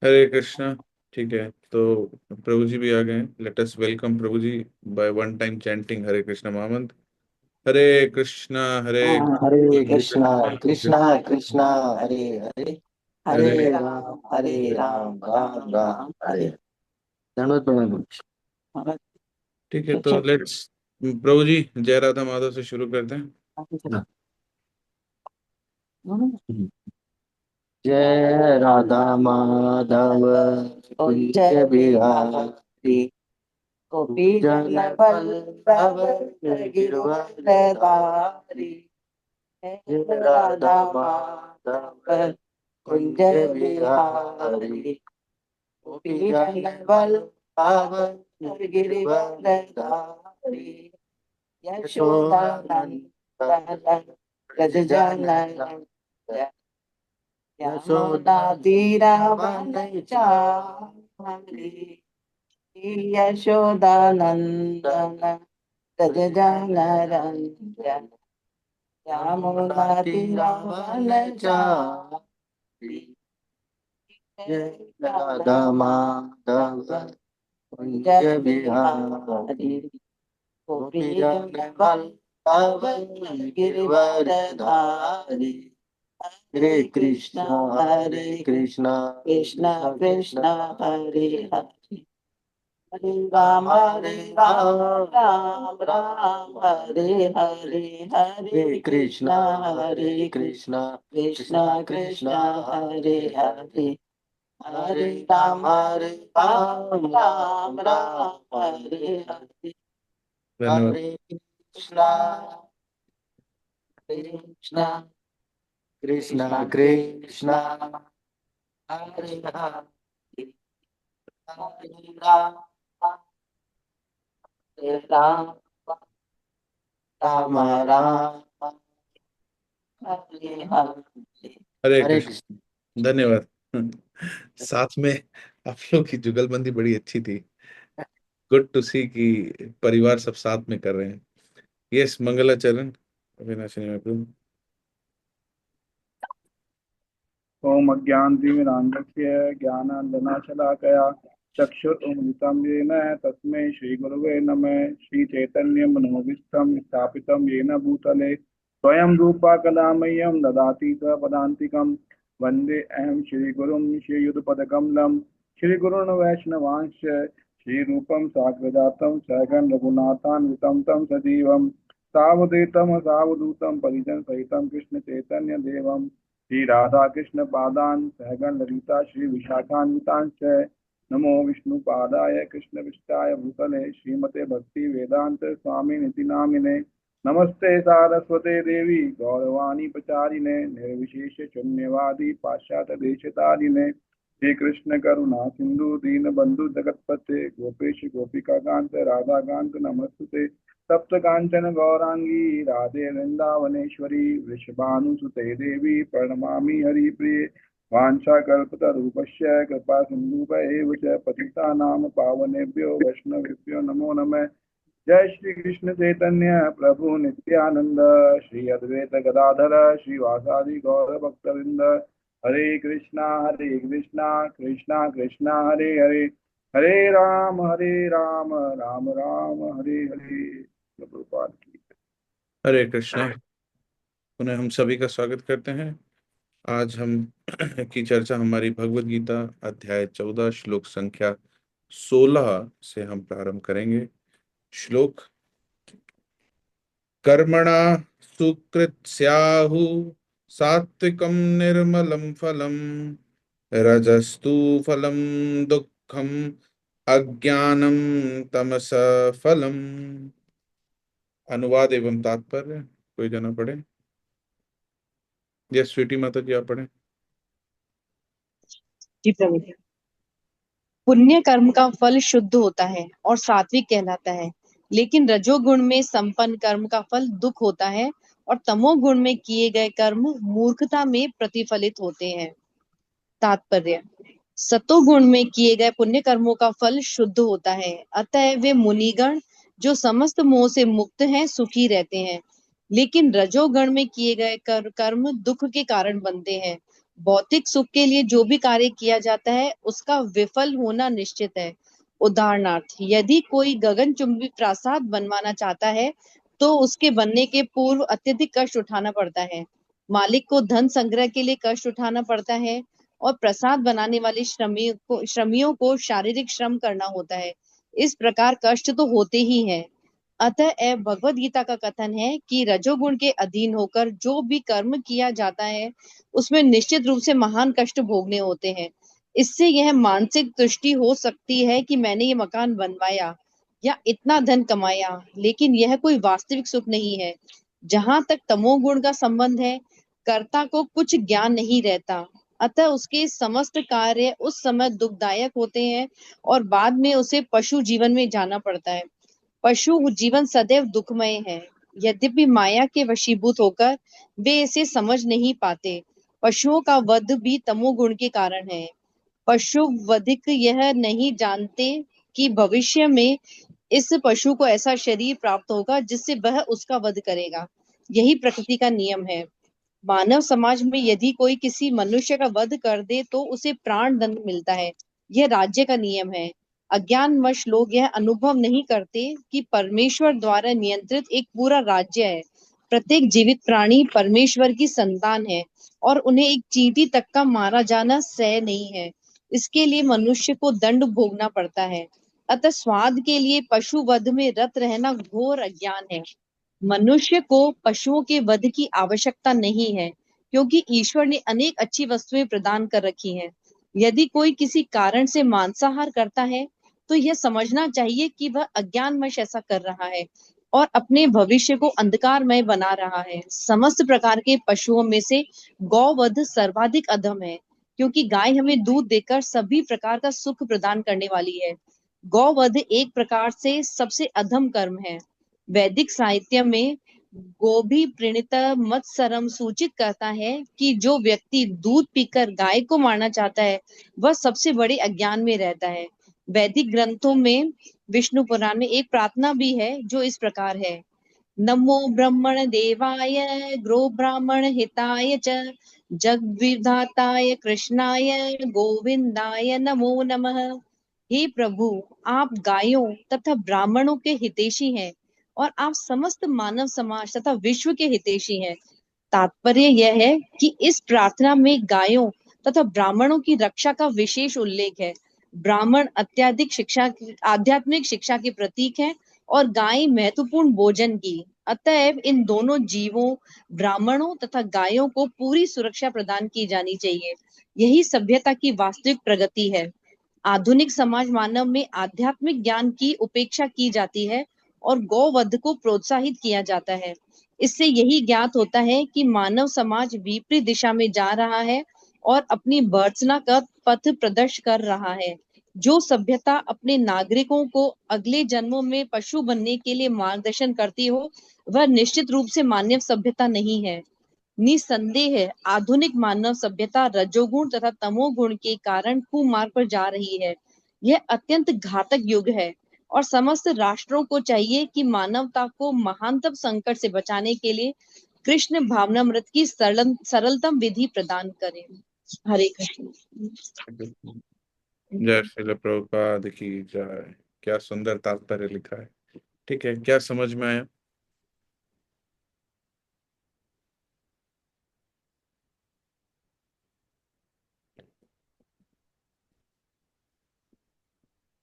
हरे कृष्णा। ठीक है, तो प्रभु जी भी आ गए हैं। Let us welcome Prabhu ji by one time chanting Hare Krishna mahamantra. Hare Krishna हरे हाँ, हरे कृष्णा कृष्णा कृष्ण कृष्णा हरे हरे, हरे। हरे राम राम राम हरे। धन्यवाद प्रणाम। महाराज, ठीक है, तो अच्छा। लेट्स प्रभु जी जय राधा माधव से शुरू करते हैं। चला। जय राधा माधव कुंज बिहारी, गोपी जन वल्लभ गिरवरधारी। जय राधा माधव कुंज बिहारी, गोपी जन वल्लभ गिरवरधारी। यशोदानंदन व्रज जनन, यशोदा तीरा चारी। यशोदानंदन व्रज जनन, यमुना तीरा चारी। जय राधा माधव कुंज बिहारी, गोपी जन वल्लभ गिरवरधारी। हरे कृष्णा कृष्णा कृष्णा हरे हरे, हरे राम राम राम हरे हरे। हरे कृष्णा कृष्णा कृष्णा हरे हरे, हरे राम राम राम हरे हरे। धन्यवाद। हरे कृष्णा कृष्णा कृष्णा कृष्णा हरे हरे, हरे राम राम राम राम हरे हरे। हरे हरे कृष्ण। कृष्ण। धन्यवाद। साथ में आप लोग की जुगलबंदी बड़ी अच्छी थी। गुड टू सी कि परिवार सब साथ में कर रहे हैं। यस, मंगलाचरण अविनाशी में प्रभु। ओम अज्ञानतिमिरान्धस्य ज्ञानाञ्जनशलाकया चक्षुरुन्मिलितं येन तस्मै श्रीगुरवे नमः। श्रीचैतन्यमनोभीष्टं स्थापितं येन भूतले स्वयं रूपा कदा मह्यं ददाति स पदान्तिकं। वन्दे अहं श्रीगुरुं श्रीयुतपदकमलं श्रीगुरून् वैष्णवांश्च श्रीरूपं साग्रजातं सहगण रघुनाथान्वितं तं सजीवं सावधूतं सावधूतं परिजनसहितं कृष्णचैतन्यदेवम् श्री राधा कृष्ण पादान सहगण ललिता श्री विशाखान्वितांश्च। नमो विष्णुपादाय कृष्ण विष्टाय भूतले श्रीमते भक्ति वेदांत स्वामी निति नामिने। नमस्ते सारस्वते देवी गौरवाणी प्रचारिणे निर्विशेष शून्यवादी पाश्चात्य देशतारिणे। श्री कृष्ण करुणा सिंधु दीन बंधु जगतपते गोपेश गोपिका कांत राधा कांत नमस्ते। तप्त कांचन गौरांगी राधे वृंदावनेश्वरी वृषभानुसुते देवी प्रणमामि हरिप्रिये। वाञ्छाकल्पतरूपस्य कृपा सिन्धुभैव च पतितानां पावनेभ्यो वैष्णवेभ्यो नमो नमः। जय श्री कृष्ण चैतन्य प्रभु नित्यानंद श्री अद्वैत गदाधर श्रीवासादि गौर भक्तवृंद। हरे कृष्णा कृष्णा कृष्णा हरे हरे, हरे राम राम राम हरे हरे। प्रभुपाद की। हरे कृष्णा। पुनः हम सभी का स्वागत करते हैं। आज हम की चर्चा हमारी भगवत गीता अध्याय 14 श्लोक संख्या 16 से हम प्रारंभ करेंगे। श्लोक। कर्मणा सुकृत स्याहु सात्विकम निर्मलम फलम रजस्तु फलम दुःखम अज्ञानम तमस फलम। अनुवाद एवं तात्पर्य कोई जना पढ़े? यस स्वीटी माता जी आप पढ़े। जी प्रभु। पुण्य कर्म का फल शुद्ध होता है और सात्विक कहलाता है, लेकिन रजोगुण में संपन्न कर्म का फल दुख होता है और तमोगुण में किए गए कर्म मूर्खता में प्रतिफलित होते हैं। तात्पर्य। सतोगुण में किए गए पुण्य कर्मों का फल शुद्ध होता है, अतः वे मुनिगण जो समस्त मोह से मुक्त हैं सुखी रहते हैं, लेकिन रजोगुण में किए गए कर्म दुख के कारण बनते हैं भौतिक सुख के लिए जो भी कार्य किया जाता है उसका विफल होना निश्चित है। उदाहरणार्थ, यदि कोई गगनचुंबी प्रासाद बनवाना चाहता है तो उसके बनने के पूर्व अत्यधिक कष्ट उठाना पड़ता है। मालिक को धन संग्रह के लिए कष्ट उठाना पड़ता है और प्रसाद बनाने वाले श्रमियों को शारीरिक श्रम करना होता है। इस प्रकार कष्ट तो होते ही हैं। अतः भगवत गीता का कथन है कि रजोगुण के अधीन होकर जो भी कर्म किया जाता है उसमें निश्चित रूप से महान कष्ट भोगने होते हैं। इससे यह मानसिक तुष्टि हो सकती है कि मैंने ये मकान बनवाया या इतना धन कमाया, लेकिन यह कोई वास्तविक सुख नहीं है। जहां तक तमोगुण का संबंध है, कर्ता को कुछ ज्ञान नहीं रहता, अतः उसके समस्त कार्य उस समय दुखदायक होते हैं और बाद में उसे पशु जीवन में जाना पड़ता है। पशु जीवन सदैव दुखमय है। यद्यपि माया के वशीभूत होकर वे इसे समझ नहीं पाते। पशुओं का वध भी तमोगुण के कारण है। पशु वधिक यह नहीं जानते कि भविष्य में इस पशु को ऐसा शरीर प्राप्त होगा जिससे वह उसका वध करेगा। यही प्रकृति का नियम है। मानव समाज में यदि कोई किसी मनुष्य का वध कर दे तो उसे प्राण दंड मिलता है। यह राज्य का नियम है। अज्ञानवश लोग यह अनुभव नहीं करते कि परमेश्वर द्वारा नियंत्रित एक पूरा राज्य है। प्रत्येक जीवित प्राणी परमेश्वर की संतान है और उन्हें एक चींटी तक का मारा जाना सह नहीं है। इसके लिए मनुष्य को दंड भोगना पड़ता है। अतः स्वाद के लिए पशु वध में रत रहना घोर अज्ञान है। मनुष्य को पशुओं के वध की आवश्यकता नहीं है, क्योंकि ईश्वर ने अनेक अच्छी वस्तुएं प्रदान कर रखी हैं। यदि कोई किसी कारण से मांसाहार करता है तो यह समझना चाहिए कि वह अज्ञानवश ऐसा कर रहा है और अपने भविष्य को अंधकारमय बना रहा है। समस्त प्रकार के पशुओं में से गौवध सर्वाधिक अधम है, क्योंकि गाय हमें दूध देकर सभी प्रकार का सुख प्रदान करने वाली है। गौवध एक प्रकार से सबसे अधम कर्म है। वैदिक साहित्य में गोभी प्रणीत मत्सरम सूचित करता है कि जो व्यक्ति दूध पीकर गाय को मारना चाहता है वह सबसे बड़े अज्ञान में रहता है। वैदिक ग्रंथों में विष्णु पुराण में एक प्रार्थना भी है जो इस प्रकार है: नमो ब्रह्मण देवाय गो ब्राह्मण हिताय च जगद्विधाताय कृष्णाय गोविंदाय नमो नमः। हे प्रभु, आप गायों तथा ब्राह्मणों के हितैषी हैं और आप समस्त मानव समाज तथा विश्व के हितैषी हैं। तात्पर्य यह है कि इस प्रार्थना में गायों तथा ब्राह्मणों की रक्षा का विशेष उल्लेख है। ब्राह्मण आध्यात्मिक शिक्षा के प्रतीक हैं और गाय महत्वपूर्ण भोजन की। अतएव इन दोनों जीवों, ब्राह्मणों तथा गायों को पूरी सुरक्षा प्रदान की जानी चाहिए। यही सभ्यता की वास्तविक प्रगति है। आधुनिक समाज मानव में आध्यात्मिक ज्ञान की उपेक्षा की जाती है और गौवध को प्रोत्साहित किया जाता है। इससे यही ज्ञात होता है कि मानव समाज विपरीत दिशा में जा रहा है और अपनी भर्त्सना का पथ प्रदर्श कर रहा है। जो सभ्यता अपने नागरिकों को अगले जन्मों में पशु बनने के लिए मार्गदर्शन करती हो वह निश्चित रूप से मानव सभ्यता नहीं है। निसंदेह है आधुनिक मानव सभ्यता रजोगुण तथा तमोगुण के कारण कुमार्ग पर जा रही है। यह अत्यंत घातक युग है और समस्त राष्ट्रों को चाहिए कि मानवता को महानतम संकट से बचाने के लिए कृष्ण भावनामृत की सरलतम विधि प्रदान करें। हरे कृष्ण। जय श्रील प्रभुपाद की जय। क्या सुंदर तात्पर्य लिखा है। ठीक है, क्या समझ में आया?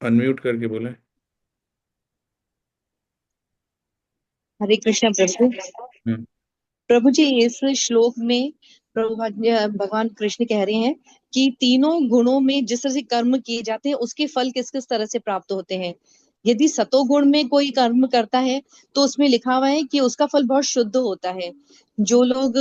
अनम्यूट करके बोले। हरे कृष्ण प्रभु। हम्म। प्रभु जी, इस श्लोक में भगवान कृष्ण कह रहे हैं कि तीनों गुणों में जिस तरह से कर्म किए जाते हैं उसके फल किस किस तरह से प्राप्त होते हैं। यदि सतोगुण में कोई कर्म करता है तो उसमें लिखा हुआ है कि उसका फल बहुत शुद्ध होता है। जो लोग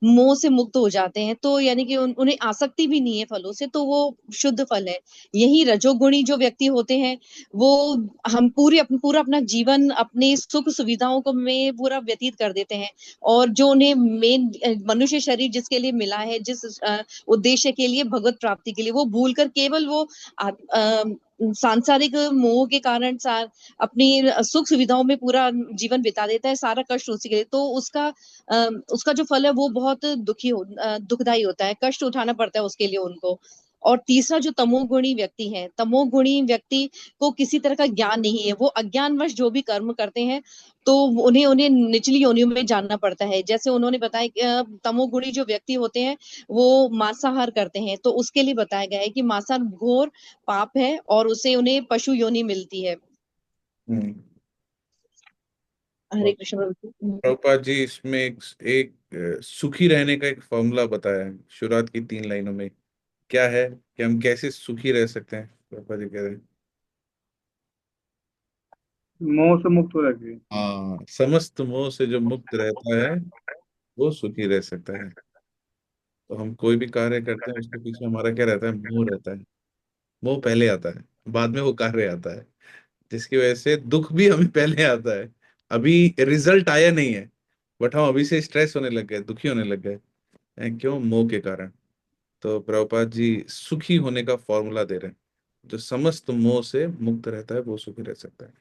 मोह से मुक्त हो जाते हैं तो यानी कि उन्हें आसक्ति भी नहीं है फलों से, तो वो शुद्ध फल है। यही रजोगुणी जो व्यक्ति होते हैं वो हम पूरा अपना जीवन अपने सुख सुविधाओं को में पूरा व्यतीत कर देते हैं और जो उन्हें मेन मनुष्य शरीर जिसके लिए मिला है, जिस उद्देश्य के लिए, भगवत प्राप्ति के लिए, वो भूलकर केवल वो सांसारिक मोह के कारण अपनी सुख सुविधाओं में पूरा जीवन बिता देता है, सारा कष्ट उसी के लिए, तो उसका जो फल है वो बहुत दुखदाई होता है, कष्ट उठाना पड़ता है उसके लिए उनको। और तीसरा जो तमोगुणी व्यक्ति है, तमोगुणी व्यक्ति को किसी तरह का ज्ञान नहीं है, वो अज्ञानवश जो भी कर्म करते हैं तो उन्हें उन्हें निचली योनियों में जानना पड़ता है। जैसे उन्होंने बताया कि तमोगुणी जो व्यक्ति होते हैं वो मांसाहार करते हैं, तो उसके लिए बताया गया है कि मांसाहार घोर पाप है और उसे उन्हें पशु योनि मिलती है। हम्म। हरे और कृष्ण प्रभु। प्रभुपाद जी इसमें सुखी रहने का एक फॉर्मूला बताया है शुरुआत की 3 लाइनों में। क्या है कि हम कैसे सुखी रह सकते हैं? प्रभुपाद जी कह रहे हैं, मोह से मुक्त हो रखे। हाँ, समस्त मोह से जो मुक्त रहता है वो सुखी रह सकता है। तो हम कोई भी कार्य करते हैं उसके पीछे हमारा क्या रहता है? मोह रहता है। मोह पहले आता है, बाद में वो कार्य आता है, जिसकी वजह से दुख भी हमें पहले आता है। अभी रिजल्ट आया नहीं है, बट हम अभी से स्ट्रेस होने लग गए, दुखी होने लग गए हैं। क्यों? मोह के कारण। तो प्रभुपाद जी सुखी होने का फॉर्मूला दे रहे हैं, जो समस्त मोह से मुक्त रहता है वो सुखी रह सकता है।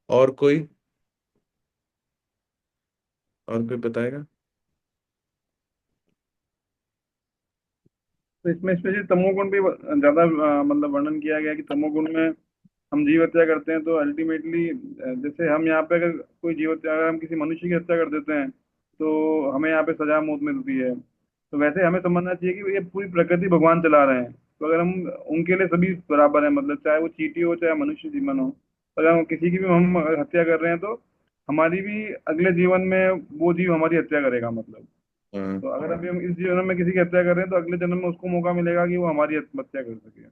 और कोई? और कोई बताएगा? तो इसमें स्पेशली तमोगुण भी ज्यादा मतलब वर्णन किया गया है कि तमोगुण में हम जीव हत्या करते हैं तो अल्टीमेटली, जैसे हम यहाँ पे अगर कोई जीव हत्या, अगर हम किसी मनुष्य की हत्या कर देते हैं तो हमें यहाँ पे सजा मौत मिलती है। तो वैसे हमें समझना चाहिए कि ये पूरी प्रकृति भगवान चला रहे हैं, तो अगर हम उनके लिए सभी बराबर है, मतलब चाहे वो चींटी हो चाहे मनुष्य जीवन हो, अगर हम किसी की भी हम हत्या कर रहे हैं तो हमारी भी अगले जीवन में वो जीव हमारी हत्या करेगा मतलब। हाँ, तो अगर अभी हम इस जीवन में किसी की हत्या कर रहे हैं तो अगले जन्म में उसको मौका मिलेगा कि वो हमारी हत्या कर सके।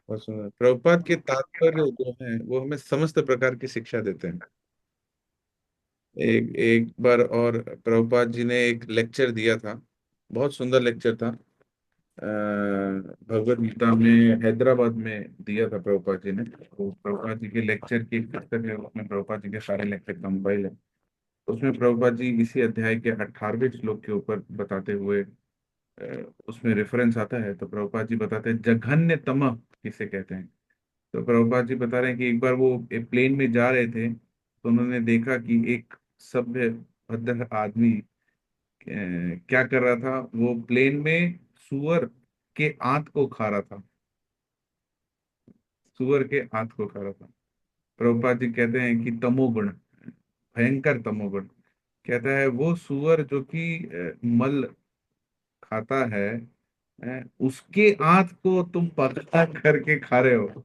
बहुत सुंदर। प्रभुपाद के तात्पर्य जो है वो हमें समस्त प्रकार की शिक्षा देते हैं। एक एक बार और प्रभुपाद जी ने एक लेक्चर दिया था, बहुत सुंदर लेक्चर था। भगवत गीता में हैदराबाद में दिया था प्रभुपाद जी ने। तो प्रभुपाद जी के लेक्चर की एक पुस्तक है, उसमें प्रभुपाद जी के सारे लेक्चर कंपाइल है। उसमें प्रभुपाद जी इसी अध्याय के 18वें श्लोक के ऊपर बताते हुए उसमें रेफरेंस आता है। तो प्रभुपाद जी बताते हैं जघन्य तमः किसे कहते हैं। तो प्रभुपाद जी बता रहे हैं कि एक बार वो एक प्लेन में जा रहे थे, तो उन्होंने देखा कि एक सभ्य भद्र आदमी क्या कर रहा था। वो प्लेन में सुअर के आंत को खा रहा था, सुअर के आंत को खा रहा था। प्रभुपाद जी कहते हैं कि तमोगुण, भयंकर तमोगुण। कहता है वो सुअर जो कि मल खाता है, उसके आंत को तुम पतला करके खा रहे हो,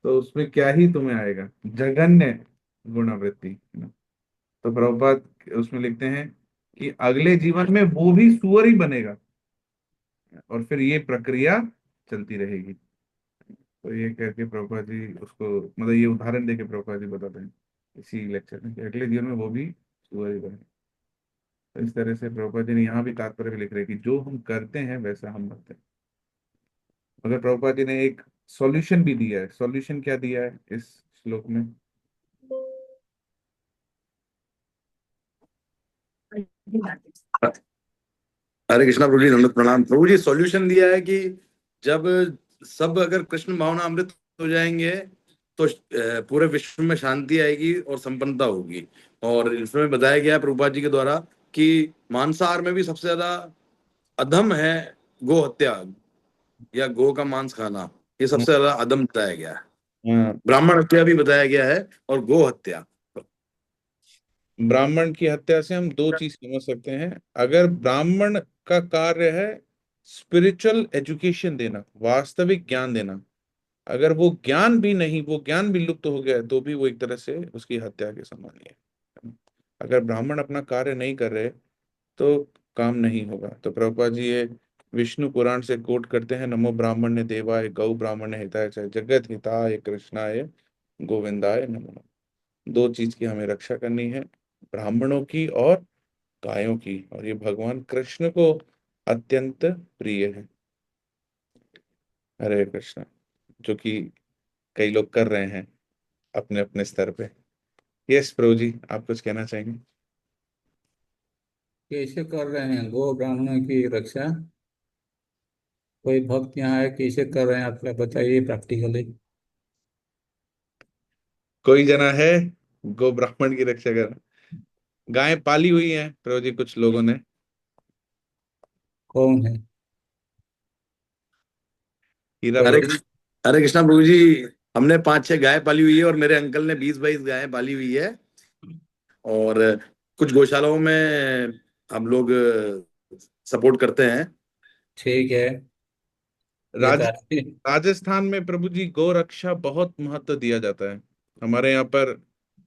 तो उसमें क्या ही तुम्हें आएगा? जघन्य गुणावृत्ति, है ना। तो प्रभुपाद उसमें लिखते हैं कि अगले जीवन में वो भी सुअर ही बनेगा, और फिर ये प्रक्रिया चलती रहेगी। तो ये करके प्रभुपाद जी उसको, मतलब ये उदाहरण देके प्रभुपाद जी बताते हैं इसी लेक्चर में कि अगले जीवन में वो भी सुअर ही बने। तो इस तरह से प्रभुपाद जी ने यहाँ भी तात्पर्य भी लिख रहे हैं कि जो हम करते हैं वैसा हम बनते हैं। मगर प्रभुपाद जी ने एक सॉल्यूशन भी दिया है। सॉल्यूशन क्या दिया है इस श्लोक में? हरे कृष्णा प्रभु जी, दंडवत प्रणाम। प्रभु जी सॉल्यूशन दिया है कि जब सब अगर कृष्ण भावना अमृत हो जाएंगे तो पूरे विश्व में शांति आएगी और संपन्नता होगी। और इसमें बताया गया है प्रभुपाद जी के द्वारा कि मांसाहार में भी सबसे ज्यादा अधम है गो हत्या या गो का मांस खाना, ये सबसे ज्यादा अधम बताया गया है। हाँ, ब्राह्मण हत्या भी बताया गया है और गो हत्या। ब्राह्मण की हत्या से हम दो चीज समझ सकते हैं। अगर ब्राह्मण का कार्य है स्पिरिचुअल एजुकेशन देना, वास्तविक ज्ञान देना, अगर वो ज्ञान भी नहीं, वो ज्ञान भी लुप्त हो गया है, तो भी वो एक तरह से उसकी हत्या के समान ही है। अगर ब्राह्मण अपना कार्य नहीं कर रहे तो काम नहीं होगा। तो प्रभुपाद जी ये विष्णु पुराण से कोट करते हैं, नमो ब्राह्मण्य देवाय गौ ब्राह्मण्य हिताय च जगत हिताय कृष्णाय गोविंदाय नमो नमः। दो चीज की हमें रक्षा करनी है, ब्राह्मणों की और गायों की, और ये भगवान कृष्ण को अत्यंत प्रिय है। हरे कृष्णा। जो कि कई लोग कर रहे हैं अपने अपने स्तर पे। यस प्रभु जी, आप कुछ कहना चाहेंगे? कैसे कर रहे हैं गो ब्राह्मणों की रक्षा? कोई भक्त यहाँ है, कैसे कर रहे हैं आप, क्या बताइए प्रैक्टिकली। कोई जना है गो ब्राह्मण की रक्षा कर, गायें पाली हुई हैं प्रभु जी कुछ लोगों ने। कौन है? हीरा हरे प्रभु। कृष्ण, हरे कृष्णा प्रभु जी। हमने 5-6 गाय पाली हुई है और मेरे अंकल ने 20-22 गायें पाली हुई है। और कुछ गौशालाओं में हम लोग सपोर्ट करते हैं। ठीक है। ये तो राज अच्छी। राजस्थान में प्रभु जी गौ रक्षा बहुत महत्व दिया जाता है। हमारे यहाँ पर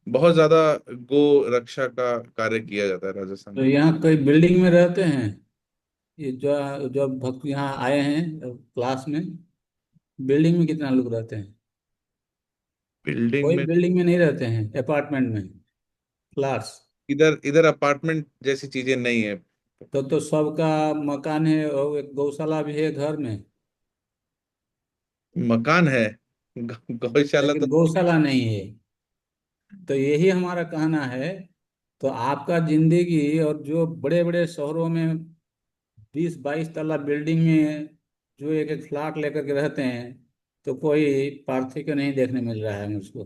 बहुत ज्यादा गो रक्षा का कार्य किया जाता है राजस्थान तो में। यहाँ कोई बिल्डिंग में रहते हैं? ये जो जो भक्त यहाँ आए हैं क्लास में, बिल्डिंग में कितना लोग रहते हैं? बिल्डिंग कोई में बिल्डिंग में नहीं रहते हैं, अपार्टमेंट में, फ्लैट्स? इधर इधर अपार्टमेंट जैसी चीजें नहीं है। तो सबका मकान है और एक गौशाला भी है घर में, मकान है, गौशाला तो। लेकिन गौशाला नहीं है। तो यही हमारा कहना है। तो आपका जिंदगी और जो बड़े बड़े शहरों में 20-22 तला बिल्डिंग में जो एक एक फ्लैट लेकर के रहते हैं, तो कोई पार्थक्य नहीं देखने मिल रहा है मुझको।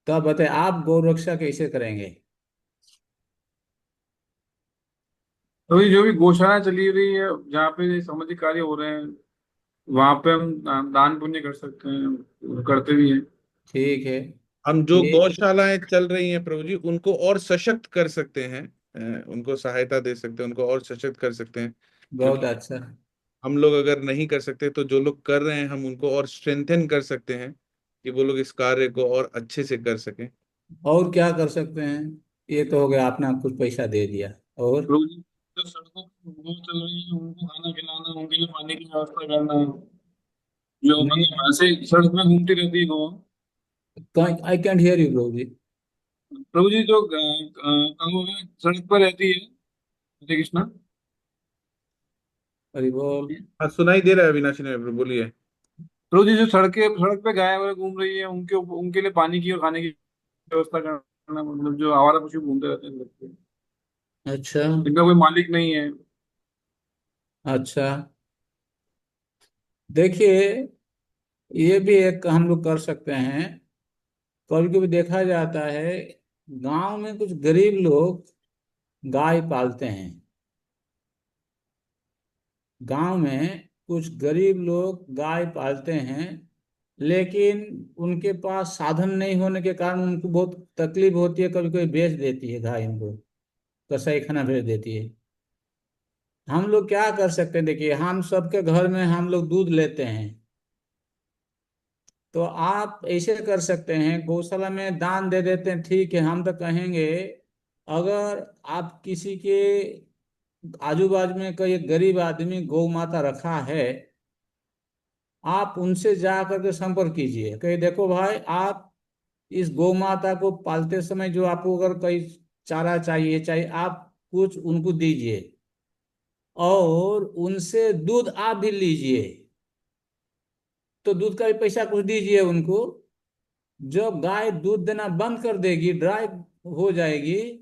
तो आप बताए, आप गौ रक्षा कैसे करेंगे? तो ये जो भी गौशाला चली रही है, जहाँ पे सामाजिक कार्य हो रहे हैं, वहां पे हम दान पुण्य कर सकते हैं, करते भी हैं। ठीक है। हम जो ये गौशालाएं चल रही हैं प्रभु जी उनको और सशक्त कर सकते हैं। उनको सहायता दे सकते हैं, उनको और सशक्त कर सकते हैं। बहुत क्योंकि अच्छा। हम लोग अगर नहीं कर सकते तो जो लोग कर रहे हैं हम उनको और स्ट्रेंथन कर सकते हैं कि वो लोग इस कार्य को और अच्छे से कर सकें। और क्या कर सकते हैं? ये तो हो गया, आपने कुछ पैसा दे दिया। और लोग जो सड़कों पर वो चल रही है, उनको खाना खिलाना, उनके लिए पानी की व्यवस्था करना। जो नहीं, मतलब ऐसे सड़क में घूमती रहती है गौ। I can't hear you bro ji. Prabhu ji जो गौ है, सड़क पर रहती है। हरे कृष्णा। हरि बोल। हाँ सुनाई दे रहा है अविनाशी ने, बोलिए। प्रभु जी जो सड़क पे गाय वगैरह घूम रही है, उनके लिए पानी की और खाने की व्यवस्था करना, मतलब जो आवारा पशु घूमते रहते हैं सड़क पे, अच्छा। जिनका कोई मालिक नहीं है। अच्छा, देखिए, ये भी एक हम लोग कर सकते हैं। कभी कभी देखा जाता है, गांव में कुछ गरीब लोग गाय पालते हैं। गांव में कुछ गरीब लोग गाय पालते हैं, लेकिन उनके पास साधन नहीं होने के कारण उनको बहुत तकलीफ होती है। कभी कोई बेच देती है गाय, उनको कसाई खाना भेज देती है। हम लोग क्या कर सकते हैं? देखिए, हम सबके घर में हम लोग दूध लेते हैं। तो आप ऐसे कर सकते हैं, गौशाला में दान दे देते हैं, ठीक है। हम तो कहेंगे, अगर आप किसी के आजू बाजू में कोई एक गरीब आदमी गौ माता रखा है, आप उनसे जा करके संपर्क कीजिए, कहीं देखो भाई, आप इस गौ माता को पालते समय जो आपको अगर कोई चारा चाहिए चाहिए, आप कुछ उनको दीजिए और उनसे दूध आप भी लीजिए। तो दूध का भी पैसा कुछ दीजिए उनको। जब गाय दूध देना बंद कर देगी, ड्राई हो जाएगी,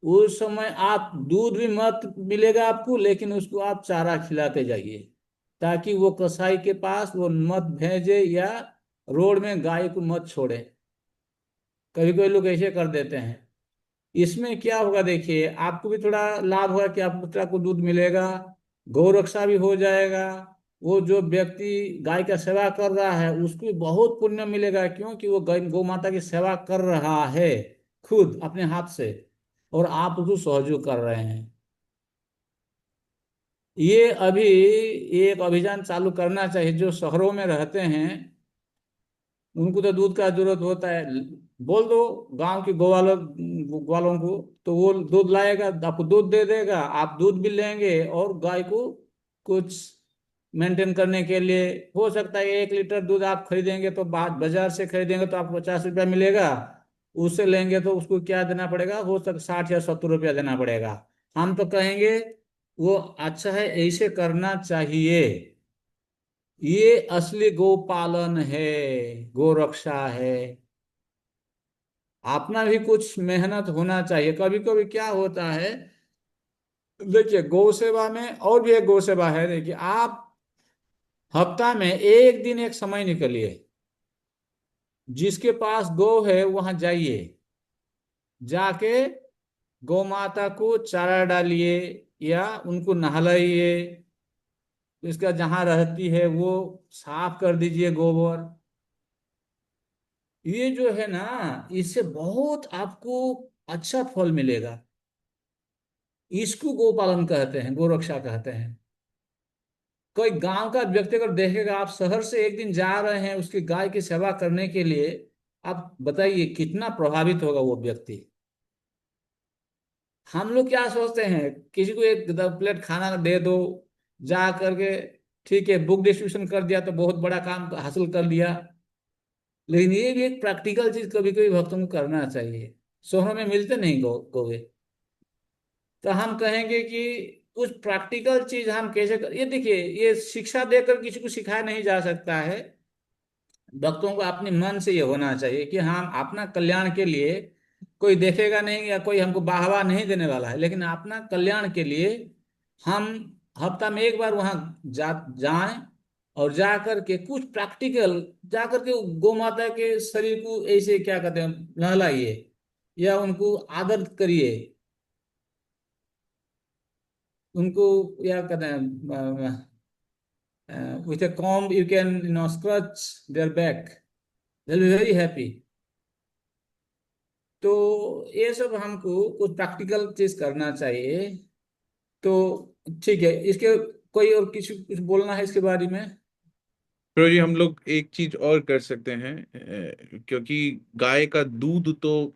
उस समय आप दूध भी मत मिलेगा आपको, लेकिन उसको आप चारा खिलाते जाइए, ताकि वो कसाई के पास वो मत भेजे या रोड में गाय को मत छोड़े। कभी कभी लोग ऐसे कर देते हैं। इसमें क्या होगा, देखिए, आपको भी थोड़ा लाभ होगा कि आपको थोड़ा को दूध मिलेगा, गौ रक्षा भी हो जाएगा। वो जो व्यक्ति गाय का सेवा कर रहा है उसको भी बहुत पुण्य मिलेगा, क्योंकि वो गाय गौ माता की सेवा कर रहा है खुद अपने हाथ से, और आप उसको सहयोग कर रहे हैं। ये अभी एक अभियान चालू करना चाहिए। जो शहरों में रहते हैं उनको तो दूध का जरूरत होता है, बोल दो गांव के ग्वालों को, तो वो दूध लाएगा, आपको दूध दे देगा, आप दूध भी लेंगे और गाय को कुछ मेंटेन करने के लिए। हो सकता है 1 लीटर दूध आप खरीदेंगे तो बाजार से खरीदेंगे तो आपको 50 रुपया मिलेगा। उससे लेंगे तो उसको क्या देना पड़ेगा, हो सकता 60 या 70 रुपया देना पड़ेगा। हम तो कहेंगे वो अच्छा है, ऐसे करना चाहिए। ये असली गोपालन है, गो रक्षा है। अपना भी कुछ मेहनत होना चाहिए। कभी कभी क्या होता है, देखिए, गौ सेवा में और भी एक गौ सेवा है। देखिए, आप हफ्ता में एक दिन एक समय निकलिए, जिसके पास गौ है वहां जाइए, जाके गौ माता को चारा डालिए या उनको नहलाइए, इसका जहां रहती है वो साफ कर दीजिए गोबर। ये जो है ना, इससे बहुत आपको अच्छा फल मिलेगा। इसको गोपालन कहते हैं, गोरक्षा कहते हैं। कोई गांव का व्यक्ति अगर देखेगा आप शहर से एक दिन जा रहे हैं उसकी गाय की सेवा करने के लिए, आप बताइए कितना प्रभावित होगा वो व्यक्ति। हम लोग क्या सोचते हैं, किसी को एक प्लेट खाना दे दो, जा करके ठीक है बुक डिस्ट्रीब्यूशन कर दिया तो बहुत बड़ा काम हासिल कर लिया। लेकिन ये भी एक प्रैक्टिकल चीज कभी कभी भक्तों को करना चाहिए। शहरों में मिलते नहीं गोवे। तो हम कहेंगे कि कुछ प्रैक्टिकल चीज हम कैसे कर, ये देखिए ये शिक्षा देकर किसी को सिखाया नहीं जा सकता है। भक्तों को अपने मन से ये होना चाहिए कि हम अपना कल्याण के लिए, कोई देखेगा नहीं या कोई हमको वाहवाह नहीं देने वाला है, लेकिन अपना कल्याण के लिए हम हफ्ता में एक बार वहां जाएं, और जा करके कुछ प्रैक्टिकल, जा करके गौ माता के शरीर को ऐसे क्या कहते हैं नहलाइए या उनको आदर करिए, उनको क्या कहते हैं with a comb you can scratch their back, they'll be very happy। तो ये सब हमको कुछ प्रैक्टिकल चीज करना चाहिए। तो ठीक है, इसके कोई और किसी कुछ बोलना है इसके बारे में? प्रभु जी, हम लोग एक चीज और कर सकते हैं, क्योंकि गाय का दूध तो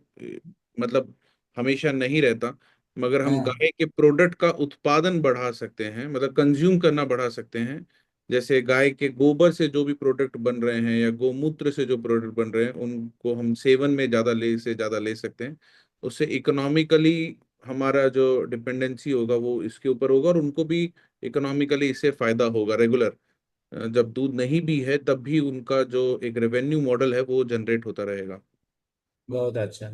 मतलब हमेशा नहीं रहता, मगर हम हाँ गाय के प्रोडक्ट का उत्पादन बढ़ा सकते हैं, मतलब कंज्यूम करना बढ़ा सकते हैं। जैसे गाय के गोबर से जो भी प्रोडक्ट बन रहे हैं या गोमूत्र से जो प्रोडक्ट बन रहे हैं उनको हम सेवन में ज्यादा ले सकते हैं। उससे इकोनॉमिकली हमारा जो डिपेंडेंसी होगा वो इसके ऊपर होगा, और उनको भी इकोनॉमिकली इससे फायदा होगा। रेगुलर जब दूध नहीं भी है तब भी उनका जो एक रेवेन्यू मॉडल है वो जनरेट होता रहेगा। बहुत अच्छा।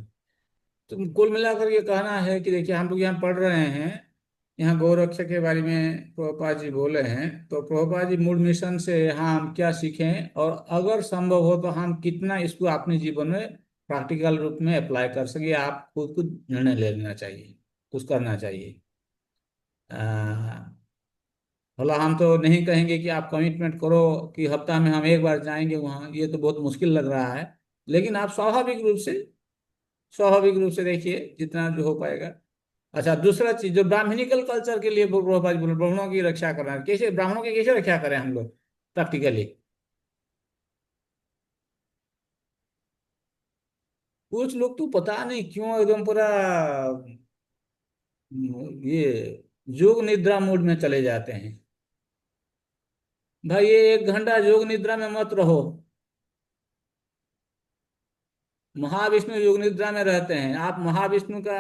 तो कुल मिलाकर ये कहना है कि देखिए हम लोग यहाँ पढ़ रहे हैं, यहाँ गौरक्षा के बारे में प्रभुपाद जी बोले हैं, तो प्रभुपाद जी मूल मिशन से यहाँ हम क्या सीखें और अगर संभव हो तो हम कितना इसको अपने जीवन में प्रैक्टिकल रूप में अप्लाई कर सके, आप खुद को निर्णय ले लेना चाहिए, कुछ करना चाहिए। भला हम तो नहीं कहेंगे कि आप कमिटमेंट करो कि हफ्ता में हम एक बार जाएंगे वहाँ, ये तो बहुत मुश्किल लग रहा है। लेकिन आप स्वाभाविक रूप से देखिए जितना जो हो पाएगा। अच्छा, दूसरा चीज जो ब्राह्मणिकल कल्चर के लिए प्रभुपाद बोले ब्राह्मणों की रक्षा करना, कैसे ब्राह्मणों की कैसे रक्षा करें हम लोग प्रैक्टिकली? कुछ लोग तो पता नहीं क्यों एकदम पूरा ये योग निद्रा मोड में चले जाते हैं। भाई ये 1 घंटा योग निद्रा में मत रहो। महाविष्णु योग निद्रा में रहते हैं, आप महाविष्णु का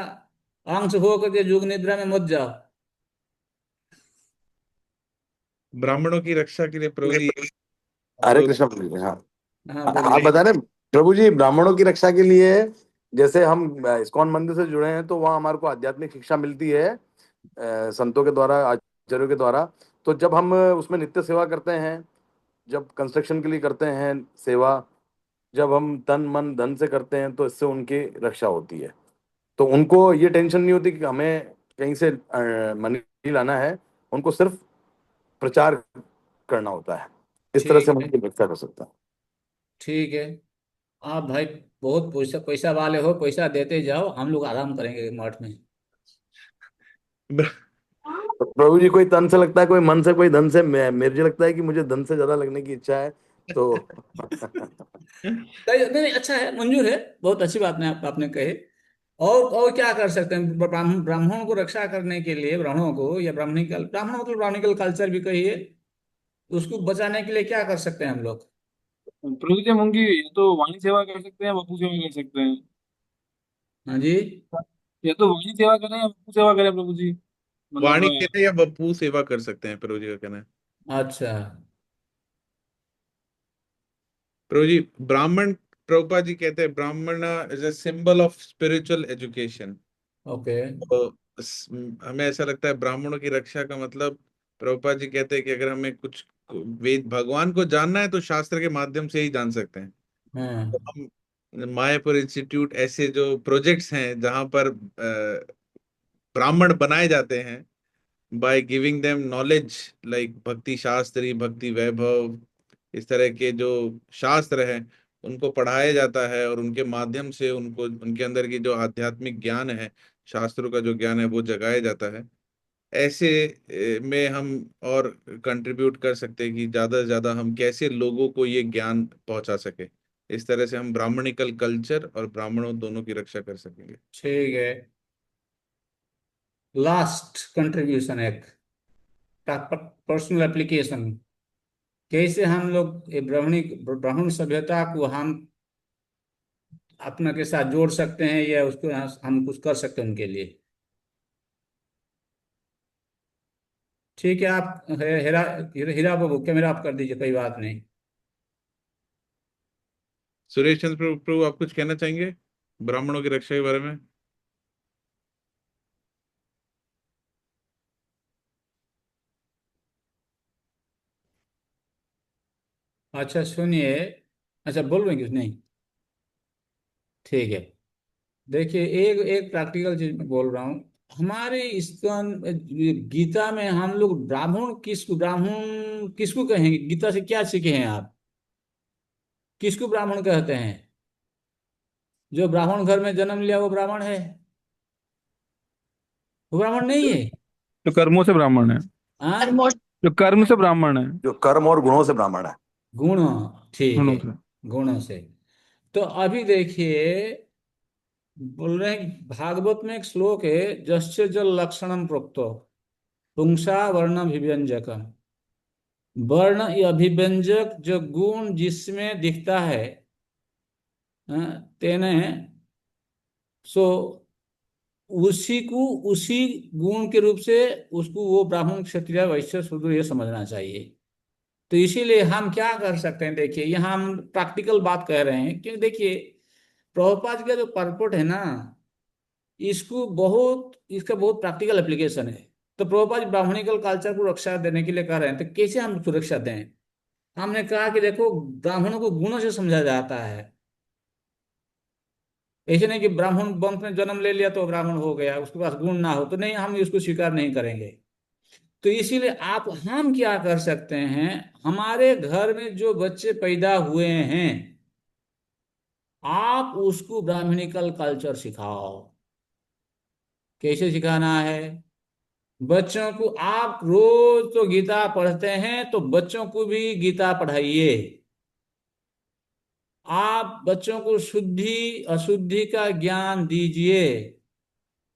अंश हो करके योग निद्रा में मत जाओ। ब्राह्मणों की रक्षा के लिए प्रभु जी हम हरे लोग। कृष्ण प्रभु जी, हाँ। हाँ आप बोलिए। बता रहे प्रभु जी, ब्राह्मणों की रक्षा के लिए जैसे हम इस्कॉन मंदिर से जुड़े हैं तो वहाँ हमारे को आध्यात्मिक शिक्षा मिलती है संतों के द्वारा, आचार्यों के द्वारा। तो जब हम उसमें नित्य सेवा करते हैं, जब कंस्ट्रक्शन के लिए करते हैं सेवा, जब हम तन मन धन से करते हैं तो इससे उनकी रक्षा होती है। तो उनको ये टेंशन नहीं होती कि हमें कहीं से मनी लाना है, उनको सिर्फ प्रचार करना होता है। इस तरह से ठीक हम है। उनकी रक्षा कर सकते हैं। ठीक है। आप भाई बहुत पैसा पैसा वाले हो, पैसा देते जाओ, हम लोग आराम करेंगे मठ में। तो प्रभु जी, कोई तन से लगता है, कोई मन से, कोई धन से। मुझे लगता है कि मुझे धन से ज्यादा लगने की इच्छा है तो नहीं नहीं, अच्छा है, मंजूर है। बहुत अच्छी बात ने आपने कही। और क्या कर सकते हैं ब्राह्मणों को रक्षा करने के लिए, ब्राह्मणों को या ब्राह्मण मतलब ब्राह्मणिकल कल्चर भी कहिए, उसको बचाने के लिए क्या कर सकते हैं हम लोग? प्रभु जी हम उनकी या तो वाणी सेवा कर सकते हैं, वपू सेवा कर सकते हैं। हाँ जी। या तो वाणी सेवा करें या वपू सेवा करें प्रभु जी, मतलब वाणी कहते हैं या बप्पू सेवा कर सकते हैं, प्रभु जी का कहना है। अच्छा। प्रभु जी ब्राह्मण, प्रभुपाद जी कहते हैं ब्राह्मण is a symbol of spiritual education. Okay. तो हमें ऐसा लगता है ब्राह्मणों की रक्षा का मतलब, प्रभुपाद जी कहते हैं कि अगर हमें कुछ वेद भगवान को जानना है तो शास्त्र के माध्यम से ही जान सकते हैं। तो हाँ। हम मायापुर इंस्टीट्यूट ऐसे जो प्रोजेक्ट्स हैं जहां पर ब्राह्मण बनाए जाते हैं by giving them knowledge like भक्ति शास्त्री, भक्ति वैभव, इस तरह के जो शास्त्र हैं उनको पढ़ाया जाता है और उनके माध्यम से उनको उनके अंदर की जो आध्यात्मिक ज्ञान है, शास्त्रों का जो ज्ञान है वो जगाया जाता है। ऐसे में हम और कंट्रीब्यूट कर सकते हैं कि ज्यादा से ज्यादा हम कैसे लोगों को ये ज्ञान पहुंचा सके। इस तरह से हम ब्राह्मणिकल कल्चर और ब्राह्मणों दोनों की रक्षा कर सकेंगे। ठीक है, लास्ट कंट्रीब्यूशन एक पर्सनल एप्लीकेशन, कैसे हम लोग ये ब्राह्मण सभ्यता को हम अपना के साथ जोड़ सकते हैं या उसको हम कुछ कर सकते हैं उनके लिए। ठीक है, आप हेरा हीरा बाबू कैमरा आप कर दीजिए, कोई बात नहीं। सुरेश चंद्र प्रभु प्रभु, आप कुछ कहना चाहेंगे ब्राह्मणों की रक्षा के बारे में? अच्छा सुनिए, अच्छा बोल रहे हैं कुछ नहीं? ठीक है, देखिए एक एक प्रैक्टिकल चीज मैं बोल रहा हूँ। हमारे गीता में हम लोग ब्राह्मण किसको कहेंगे? गीता से क्या सीखे हैं आप? किसको ब्राह्मण कहते हैं? जो ब्राह्मण घर में जन्म लिया वो ब्राह्मण है? वो ब्राह्मण नहीं है। जो कर्मों से ब्राह्मण है, हाँ, जो कर्म से ब्राह्मण है, जो कर्म और गुणों से ब्राह्मण है। गुण, ठीक है, गुणों से। गुणों से। तो अभी देखिए, बोल रहे हैं भागवत में एक श्लोक है, जस्य जल लक्षणम प्रोक्तो पुंसा वर्ण विव्यंजकम। वर्ण या अभिव्यंजक जो गुण जिसमें दिखता है, तेने सो उसी गुण के रूप से उसको वो ब्राह्मण क्षत्रिय वैश्य शूद्र ये समझना चाहिए। तो इसीलिए हम क्या कर सकते हैं, देखिए यहाँ हम प्रैक्टिकल बात कह रहे हैं, क्योंकि देखिए प्रभुपाद का जो परपोट है ना, इसका बहुत प्रैक्टिकल एप्लीकेशन है। तो प्रभुपाद ब्राह्मणिकल कल्चर को रक्षा देने के लिए कह रहे हैं, तो कैसे हम सुरक्षा दें? हमने कहा कि देखो, ब्राह्मणों को गुणों से समझा जाता है। ऐसे नहीं कि ब्राह्मण वंश में जन्म ले लिया तो ब्राह्मण हो गया, उसके पास गुण ना हो तो नहीं, हम इसको स्वीकार नहीं करेंगे। तो इसीलिए हम क्या कर सकते हैं, हमारे घर में जो बच्चे पैदा हुए हैं, आप उसको ब्राह्मणिकल कल्चर सिखाओ। कैसे सिखाना है? बच्चों को आप रोज तो गीता पढ़ते हैं तो बच्चों को भी गीता पढ़ाइए। आप बच्चों को शुद्धि अशुद्धि का ज्ञान दीजिए।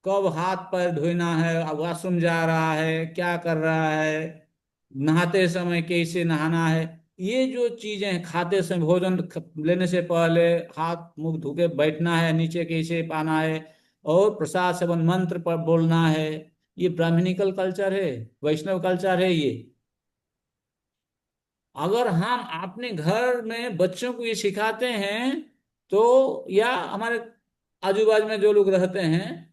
कब हाथ पैर धोना है, अब वॉशरूम जा रहा है, क्या कर रहा है, नहाते समय कैसे नहाना है, ये जो चीजें हैं, खाते समय लेने से पहले हाथ मुंह धो के बैठना है, नीचे कैसे पाना है, और प्रसाद सेवन मंत्र पर बोलना है, ये ब्राह्मणिकल कल्चर है, वैष्णव कल्चर है ये। अगर हम अपने घर में बच्चों को ये सिखाते हैं, तो या हमारे आजू बाजू में जो लोग रहते हैं,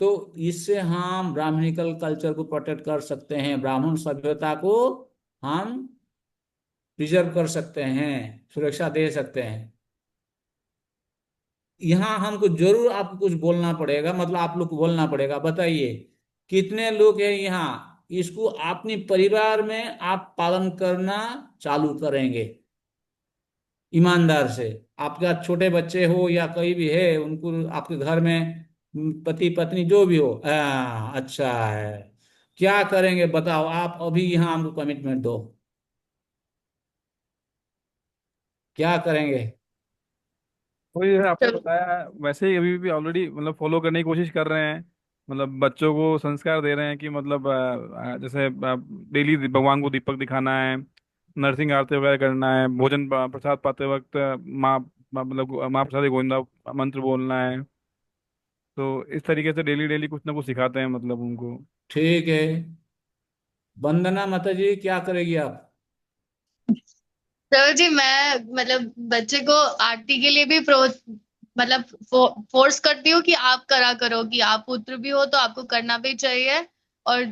तो इससे हम ब्राह्मणिकल कल्चर को प्रोटेक्ट कर सकते हैं, ब्राह्मण सभ्यता को हम प्रिजर्व कर सकते हैं, सुरक्षा दे सकते हैं। यहाँ हमको जरूर आपको कुछ बोलना पड़ेगा, मतलब आप लोग को बोलना पड़ेगा। बताइए कितने लोग हैं यहाँ इसको अपने परिवार में आप पालन करना चालू करेंगे ईमानदार से? आपका छोटे बच्चे हो या कोई भी है, उनको आपके घर में पति पत्नी जो भी हो, अच्छा है, क्या करेंगे बताओ आप? अभी यहाँ हमको कमिटमेंट दो, क्या करेंगे? वही है आपने बताया, वैसे ही अभी भी ऑलरेडी मतलब फॉलो करने की कोशिश कर रहे हैं। मतलब बच्चों को संस्कार दे रहे हैं कि मतलब जैसे डेली भगवान को दीपक दिखाना है, नरसिंह आरती वगैरह करना है, भोजन प्रसाद पाते वक्त मतलब माँ प्रसाद गोविंदा मंत्र बोलना है। तो इस तरीके से डेली डेली कुछ ना कुछ सिखाते हैं मतलब उनको। ठीक है, वंदना माता जी क्या करेगी आप? सर जी, मैं मतलब बच्चे को आरती के लिए भी मतलब फोर्स करती हूँ कि आप करा करो, कि आप पुत्र भी हो तो आपको करना भी चाहिए, और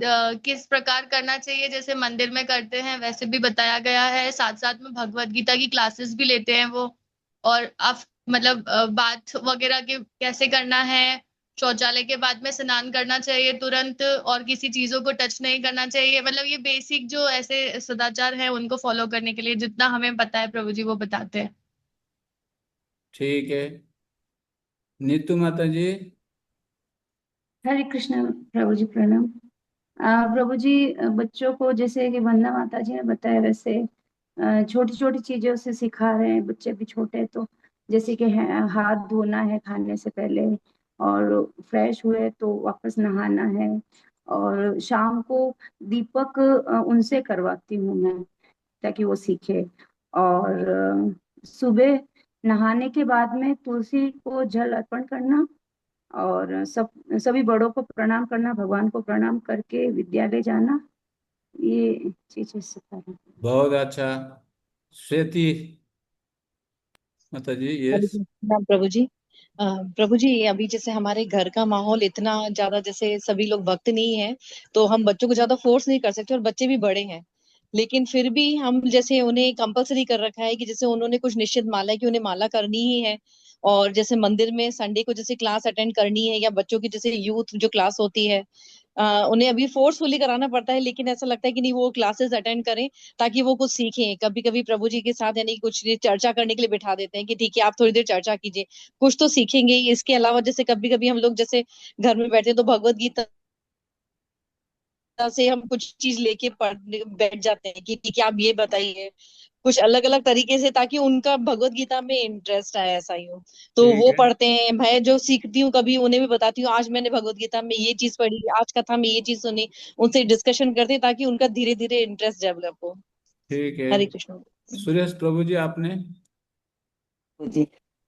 किस प्रकार करना चाहिए, जैसे मंदिर में करते हैं वैसे भी बताया गया है। साथ साथ में भगवत गीता की क्लासेस भी लेते हैं वो। और आप मतलब बात वगैरह के कैसे करना है, शौचालय के बाद में स्नान करना चाहिए तुरंत, और किसी चीजों को टच नहीं करना चाहिए। मतलब ये बेसिक जो ऐसे सदाचार है उनको फॉलो करने के लिए जितना हमें पता है प्रभु जी वो बताते हैं। ठीक है। नीतू माता जी। हरे कृष्ण प्रभु जी, प्रणाम। प्रभु जी, बच्चों को जैसे कि वंदना माता जी ने बताया वैसे छोटी छोटी चीजों से सिखा रहे हैं। बच्चे भी छोटे हैं तो जैसे कि हाथ धोना है खाने से पहले, और फ्रेश हुए तो वापस नहाना है। और शाम को दीपक उनसे करवाती हूँ मैं, ताकि वो सीखे। और सुबह नहाने के बाद में तुलसी को जल अर्पण करना, और सभी बड़ों को प्रणाम करना, भगवान को प्रणाम करके विद्यालय जाना, ये चीजें सिखा रहे हैं। बहुत अच्छा। श्वेती माता जी, हरे यस। कृष्णा प्रभु जी। प्रभु जी, अभी जैसे हमारे घर का माहौल इतना ज्यादा, जैसे सभी लोग भक्त नहीं है, तो हम बच्चों को ज्यादा फोर्स नहीं कर सकते, और बच्चे भी बड़े हैं। लेकिन फिर भी हम जैसे उन्हें कंपलसरी कर रखा है कि जैसे उन्होंने कुछ निश्चित माला है कि उन्हें माला करनी ही है। और जैसे मंदिर में संडे को जैसे क्लास अटेंड करनी है, या बच्चों की जैसे यूथ जो क्लास होती है, उन्हें अभी फोर्सफुली कराना पड़ता है। लेकिन ऐसा लगता है कि नहीं, वो क्लासेस अटेंड करें ताकि वो कुछ सीखें। कभी कभी प्रभु जी के साथ यानी कुछ चर्चा करने के लिए बिठा देते हैं कि ठीक है आप थोड़ी देर चर्चा कीजिए, कुछ तो सीखेंगे ही। इसके अलावा जैसे कभी कभी हम लोग जैसे घर में बैठे हैं तो भगवत गीता से हम कुछ चीज लेके पढ़ने बैठ जाते हैं कि ठीक है आप ये बताइए, कुछ अलग अलग तरीके से, ताकि उनका भगवत गीता में इंटरेस्ट आए, ऐसा ही हो। तो ठीक वो है। पढ़ते हैं। मैं जो सीखती हूँ कभी उन्हें भी बताती हूँ, आज मैंने भगवत गीता में ये चीज पढ़ी, आज कथा में ये चीज सुनी। उनसे डिस्कशन करते हैं ताकि उनका धीरे धीरे इंटरेस्ट डेवलप हो। ठीक है। हरे कृष्ण। सुरेश प्रभु जी, आपने। जी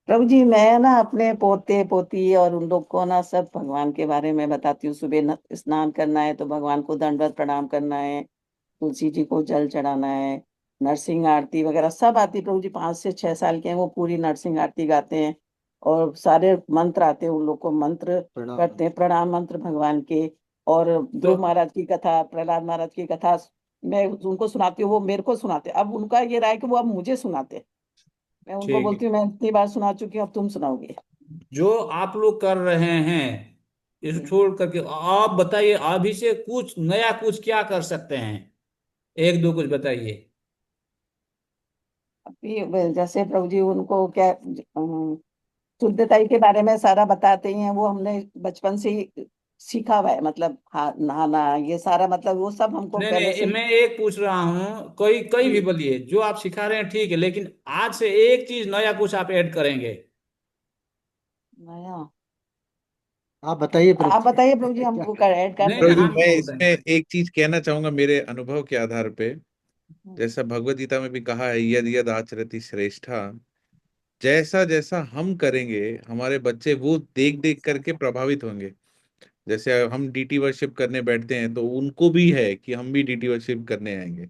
प्रभु जी, मैं ना अपने पोते पोती और उन लोग को ना सब भगवान के बारे में बताती हूँ। सुबह स्नान करना है तो भगवान को दंडवत प्रणाम करना है, तुलसी जी को जल चढ़ाना है, नरसिंह आरती वगैरह सब आती। प्रभु जी 5 से 6 साल के हैं, वो पूरी नरसिंह आरती गाते हैं। और सारे मंत्र आते हैं, उन लोग को मंत्र करते हैं, प्रणाम मंत्र भगवान के। और तो ध्रुव महाराज की कथा, प्रहलाद महाराज की कथा मैं उनको सुनाती हूँ, वो मेरे को सुनाते। अब उनका ये राय कि वो अब मुझे सुनाते। मैं उनको ठीक है। बोलती हूँ मैं इतनी बार सुना चुकी हूँ, अब तुम सुनाओगे। जो आप लोग कर रहे हैं इसको हम्म। छोड़ करके आप बताइए, अभी से कुछ नया कुछ क्या कर सकते हैं? एक दो कुछ बताइए। अभी जैसे प्रभु जी उनको क्या शुद्धताई के बारे में सारा बताते ही हैं। वो हमने बचपन से ही सीखा हुआ है, मतलब नहाना ये सारा, मतलब वो सब हमको नहीं पहले नहीं, से। मैं एक पूछ रहा हूँ, कोई कोई भी जी। बोलिए, जो आप सिखा रहे हैं ठीक है, लेकिन आज से एक चीज नया कुछ आप ऐड करेंगे। नया आप बताइए प्रभु आप जी बताइए प्रभु जी, क्या हमको कर। ऐड कर नहीं नहीं, प्रभु देंगे। जी, हम मैं क्यों इसमें बताएं। एक चीज कहना चाहूंगा मेरे अनुभव के आधार पे। जैसा भगवत गीता में भी कहा है, यद यद आचरति श्रेष्ठा, जैसा जैसा हम करेंगे हमारे बच्चे वो देख देख करके प्रभावित होंगे। जैसे अब हम डीटी वर्शिप करने बैठते हैं तो उनको भी है कि हम भी डीटी वर्शिप करने आएंगे,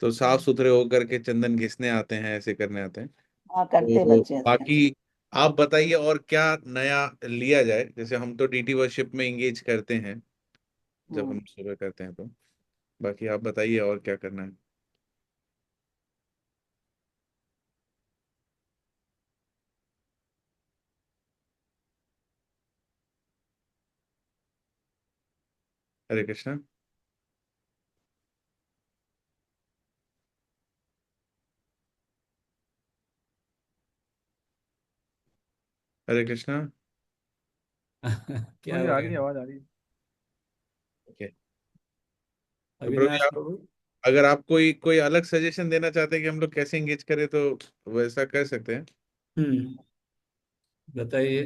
तो साफ सुथरे होकर के चंदन घिसने आते हैं, ऐसे करने आते हैं। हाँ, करते तो बच्चे ऐसे। बाकी आप बताइए और क्या नया लिया जाए। जैसे हम तो डीटी वर्शिप में इंगेज करते हैं जब हम्म। हम सुबह करते हैं, तो बाकी आप बताइए और क्या करना है। हरे कृष्णा। हरे कृष्णा। क्या मुझे हो आ गया? रही है, आवाज आ रही है। ओके। तो प्रभु जी, अविनाश आप प्रभु। अगर आप कोई कोई अलग सजेशन देना चाहते हैं कि हम लोग कैसे इंगेज करें तो वैसा कर सकते हैं। हम्म, बताइए।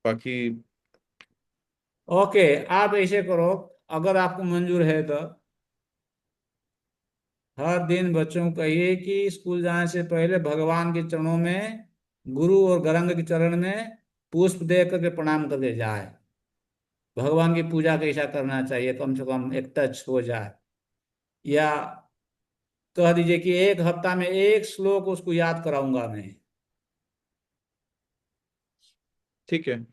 बाकी ओके, आप ऐसे करो, अगर आपको मंजूर है तो हर दिन बच्चों को कहिए कि स्कूल जाने से पहले भगवान के चरणों में, गुरु और गरंग के चरण में पुष्प दे करके प्रणाम करके जाए। भगवान की पूजा कैसा करना चाहिए, कम से कम एक टच हो जाए। या कह दीजिए कि एक हफ्ता में एक श्लोक उसको याद कराऊंगा मैं। ठीक है।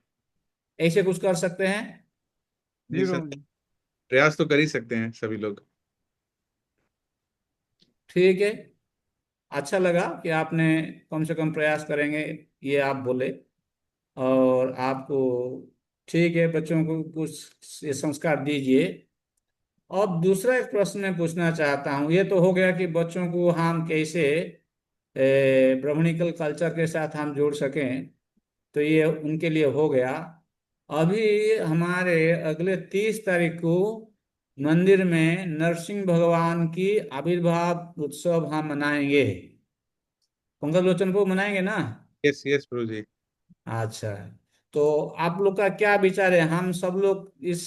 ऐसे कुछ कर सकते हैं। जी जी सर, प्रभु जी। प्रयास तो कर ही सकते हैं सभी लोग। ठीक है, अच्छा लगा कि आपने कम से कम प्रयास करेंगे, ये आप बोले। और आपको ठीक है, बच्चों को कुछ ये संस्कार दीजिए। अब दूसरा एक प्रश्न मैं पूछना चाहता हूँ। ये तो हो गया कि बच्चों को हम कैसे ब्राह्मणिकल कल्चर के साथ हम जोड़ सकें, तो ये उनके लिए हो गया। अभी हमारे अगले 30 तारीख को मंदिर में नरसिंह भगवान की आविर्भाव उत्सव हम मनाएंगे। पंकज लोचन को मनाएंगे ना? यस यस प्रभु जी। अच्छा, तो आप लोग का क्या विचार है? हम सब लोग इस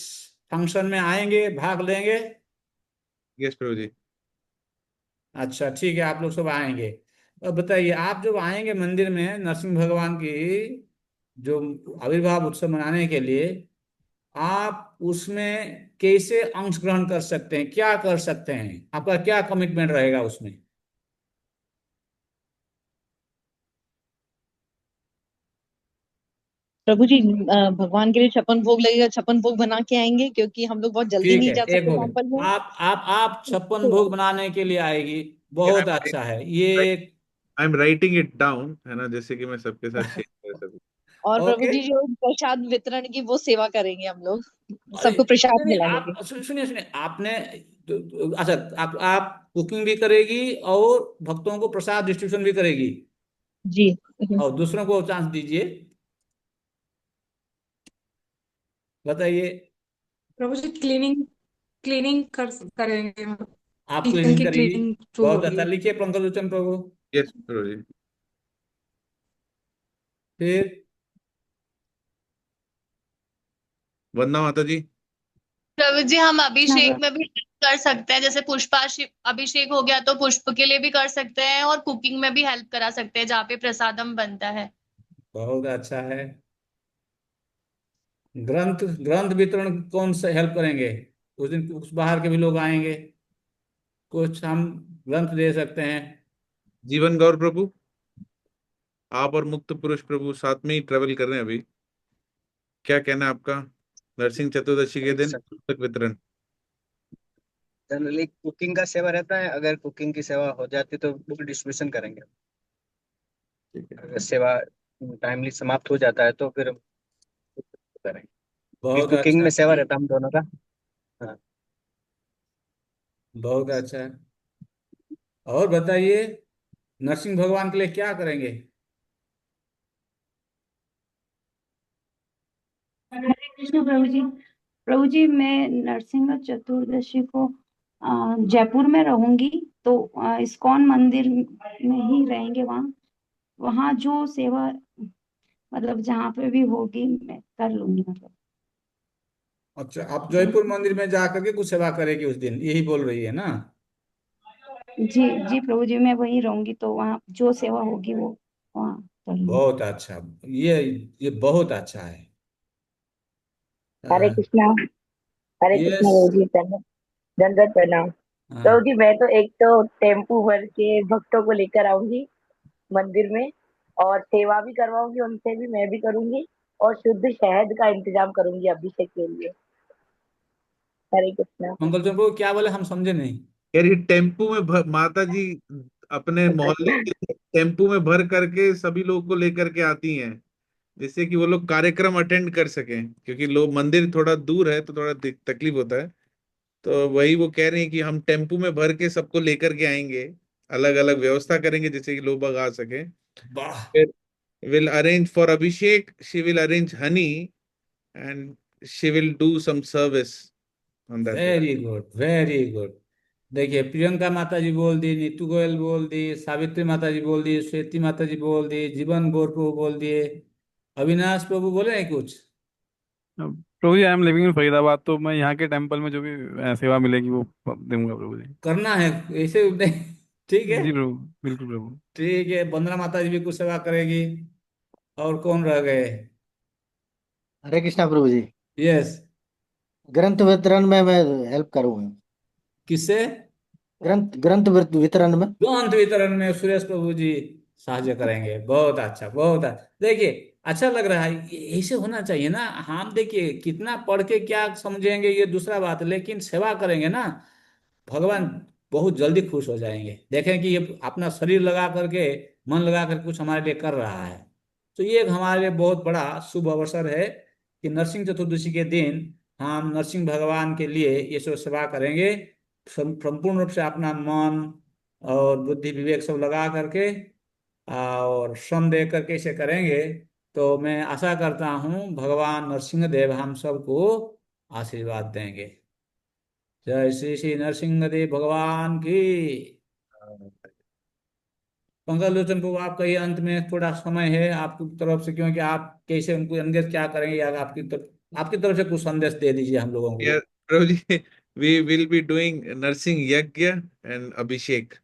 फंक्शन में आएंगे, भाग लेंगे? यस प्रभु जी। अच्छा ठीक है, आप लोग सब आएंगे। अब बताइए, आप जब आएंगे मंदिर में नरसिंह भगवान की जो आविर्भाव उत्सव मनाने के लिए, आप उसमें कैसे अंश ग्रहण कर सकते हैं, क्या कर सकते हैं, आपका क्या कमिटमेंट रहेगा उसमें? प्रभु जी, भगवान के लिए 56 भोग लगेगा, 56 भोग बना के आएंगे, क्योंकि हम लोग बहुत जल्दी ठीक नहीं है, जा एक सकते भोग। टेम्पल में। आप 56 तो भोग बनाने के लिए आएगी, बहुत अच्छा है ये। I am writing it down, है ना, जैसे कि मैं सबके साथ शेयर कर सकूं। और प्रभु ओके। जी, जो प्रसाद वितरण की वो सेवा करेंगे हम लोग, अरे सबको प्रसाद नहीं नहीं, मिलाने की। आप सुनिए सुनिए, आपने अच्छा, आप कुकिंग भी करेगी और भक्तों को प्रसाद डिस्ट्रीब्यूशन भी करेगी, जी। और दूसरों को चांस दीजिए। बताइए। प्रभु जी, क्लीनिंग क्लीनिंग करेंगे हम। आप किचन क्लीनिंग की करेगी, क्लीनिंग जो बहुत होगी। अच्छा। लिखिए पंकज लोचन प्रभु। यस प्रभु जी। फिर वंदना माता जी। प्रभु जी, हम कृष्णा अभिषेक प्रभु। में भी कर सकते हैं, जैसे पुष्पाभिषेक हो गया तो पुष्प के लिए भी कर सकते हैं, और कुकिंग में भी हेल्प करा सकते हैं जहाँ पे प्रसादम बनता है। बहुत अच्छा है। ग्रंथ ग्रंथ वितरण कौन से हेल्प करेंगे? उस दिन कुछ बाहर के भी लोग आएंगे, कुछ हम ग्रंथ दे सकते हैं। जीवन गौर प्रभु, आप और मुक्त पुरुष प्रभु साथ में ही ट्रेवल कर रहे हैं अभी, क्या कहना है आपका? नरसिंह चतुर्दशी के दिन पुस्तक वितरण। जनरली कुकिंग का सेवा रहता है, अगर कुकिंग की सेवा हो जाती तो बुक डिस्ट्रीब्यूशन करेंगे। ठीक है। अगर सेवा टाइमली समाप्त हो जाता है तो फिर करेंगे, क्योंकि बहुत कुकिंग अच्छा, में सेवा रहता है हम दोनों का। हाँ। बहुत अच्छा है। और बताइए, नरसिंह भगवान के लिए क्या करेंगे? हरे कृष्ण प्रभु जी। प्रभु जी, मैं नरसिंह चतुर्दशी को जयपुर में रहूंगी, तो इस्कॉन मंदिर में ही रहेंगे। वहाँ वहाँ जो सेवा, मतलब जहाँ पे भी होगी मैं कर लूंगी, मतलब। अच्छा, आप जयपुर मंदिर में जाकर के कुछ सेवा करेगी उस दिन, यही बोल रही है ना? जी जी प्रभु जी, मैं वहीं रहूंगी, तो वहाँ जो सेवा होगी वो वहाँ कर लूंगी। बहुत अच्छा, ये बहुत अच्छा है। हरे कृष्णा। हरे कृष्णा यस। प्रभु जी, दंडवत प्रणाम। प्रभु हाँ। जी, मैं तो एक तो टेम्पू भर के भक्तों को लेकर आऊंगी मंदिर में, और सेवा भी करवाऊंगी उनसे भी, मैं भी करूंगी, और शुद्ध शहद का इंतजाम करूंगी अभिषेक के लिए। हरे कृष्णा। मंगल चंद्र को क्या बोले, हम समझे नहीं। यार ये टेम्पू में माता जी अपने मोहल्ले के टेम्पू में भर करके सभी लोगों को लेकर के आती हैं, जिससे कि वो लोग कार्यक्रम अटेंड कर सकें, क्योंकि लोग मंदिर थोड़ा दूर है तो थोड़ा तकलीफ होता है। तो वही वो कह रही हैं कि हम टेम्पू में भर के सबको लेकर के आएंगे, अलग अलग व्यवस्था करेंगे जिससे कि लोग बाग आ सके। वाह। फिर will arrange for Abhishek, she will arrange honey, and she will do some service on that day. Very good, very good. देखिए, प्रियंका माता जी बोल दी, नीतू गोयल बोल दी, सावित्री माता जी बोल दी, श्वेती माता जी बोल दी, जीवन गौर प्रभु बोल दिए, अविनाश प्रभु बोले हैं कुछ? Prabhu ji, I am living in Faridabad, तो मैं यहाँ के टेम्पल में जो भी सेवा मिलेगी वो दूंगा प्रभु जी। करना है ऐसे नहीं? ठीक है। जी प्रभु, बिल्कुल प्रभु। ठीक है, वंदना माता जी भी कुछ सेवा करेगी। और कौन रह गए? हरे कृष्णा प्रभु जी। यस। ग्रंथ वितरण में मैं हेल्प करूंगा। किससे? वितरण में। ग्रंथ वितरण में सुरेश प्रभु जी साहाଯ୍य करेंगे। बहुत अच्छा, बहुत अच्छा। देखिए, अच्छा लग रहा है, ऐसे होना चाहिए ना। हम देखिए कितना पढ़ के क्या समझेंगे ये दूसरा बात है, लेकिन सेवा करेंगे ना, भगवान बहुत जल्दी खुश हो जाएंगे। देखें कि ये अपना शरीर लगा करके, मन लगा करके कुछ हमारे लिए कर रहा है। तो ये एक हमारे लिए बहुत बड़ा शुभ अवसर है कि नरसिंह चतुर्दशी के दिन हम नरसिंह भगवान के लिए ये सब सेवा करेंगे। संपूर्ण रूप से अपना मन और बुद्धि विवेक सब लगा करके और श्रम दे करके इसे करेंगे। तो मैं आशा करता हूँ भगवान नरसिंह देव हम सबको आशीर्वाद देंगे। जय श्री श्री नरसिंह देव भगवान की। पंकज लोचन को आपका ये अंत में थोड़ा समय है आपकी तरफ से, क्योंकि आप कैसे उनको एंगेज क्या करेंगे, या आपकी तरफ से कुछ संदेश दे दीजिए हम लोगों को। Yeah, Prabhuji, we will be doing nursing yagya and abhishek.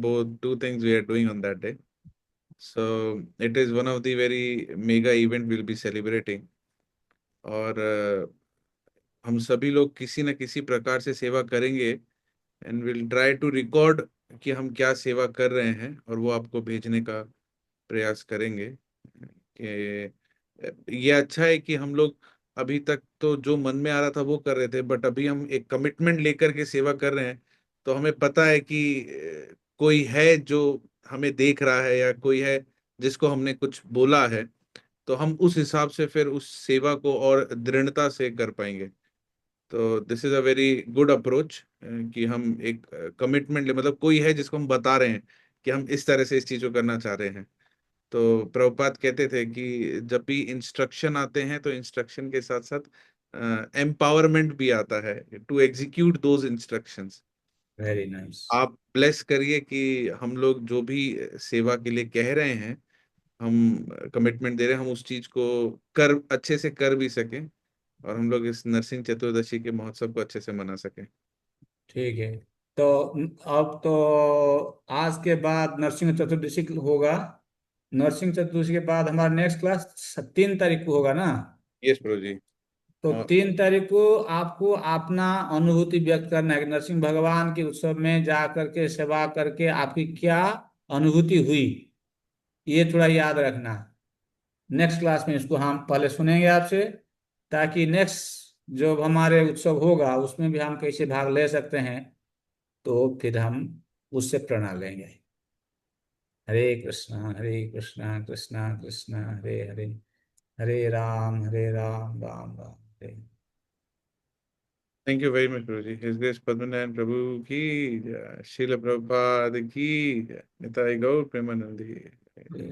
Both two things we are doing on that day. So it is one of the very mega event we'll be celebrating. और हम सभी लोग किसी न किसी प्रकार से सेवा करेंगे and will try to record कि हम क्या सेवा कर रहे हैं, और वो आपको भेजने का प्रयास करेंगे। कि ये अच्छा है कि हम लोग अभी तक तो जो मन में आ रहा था वो कर रहे थे, बट अभी हम एक कमिटमेंट लेकर के सेवा कर रहे हैं। तो हमें पता है कि कोई है जो हमें देख रहा है, या कोई है जिसको हमने कुछ बोला है, तो हम उस हिसाब से फिर उस सेवा को और दृढ़ता से कर पाएंगे। तो this is a very good approach कि हम एक कमिटमेंट ले, मतलब कोई है जिसको हम बता रहे हैं कि हम इस तरह से इस चीज को करना चाह रहे हैं। तो प्रभुपाद कहते थे कि जब भी इंस्ट्रक्शन आते हैं तो इंस्ट्रक्शन के साथ साथ एम्पावरमेंट भी आता है to execute those instructions. Very nice. आप ब्लेस करिए कि हम लोग जो भी सेवा के लिए कह रहे हैं, हम कमिटमेंट दे रहे हैं, हम उस चीज को कर अच्छे से कर भी सकें, और हम लोग इस नरसिंह चतुर्दशी के महोत्सव को अच्छे से मना सकें। ठीक है। तो अब तो आज के बाद नरसिंह चतुर्दशी होगा। नरसिंह चतुर्दशी के बाद हमारा नेक्स्ट क्लास 3 तारीख को होगा ना। यस प्रभु जी। तो और 3 तारीख को आपको अपना अनुभूति व्यक्त करना है कि नरसिंह भगवान के उत्सव में जा करके सेवा करके आपकी क्या अनुभूति हुई, ये थोड़ा याद रखना। नेक्स्ट क्लास में इसको हम पहले सुनेंगे आपसे, ताकि नेक्स्ट जो हमारे उत्सव होगा उसमें भी हम कैसे भाग ले सकते हैं, तो फिर हम उससे प्रेरणा लेंगे। Hare Krishna Krishna Krishna Hare Hare, Hare Ram Ram Ram Hare. Thank you very much Prabhu ji. His Grace Padmanarayan Prabhu की जय। श्रील प्रभुपाद की जय। निताई गौर प्रेमानंदी। हरे।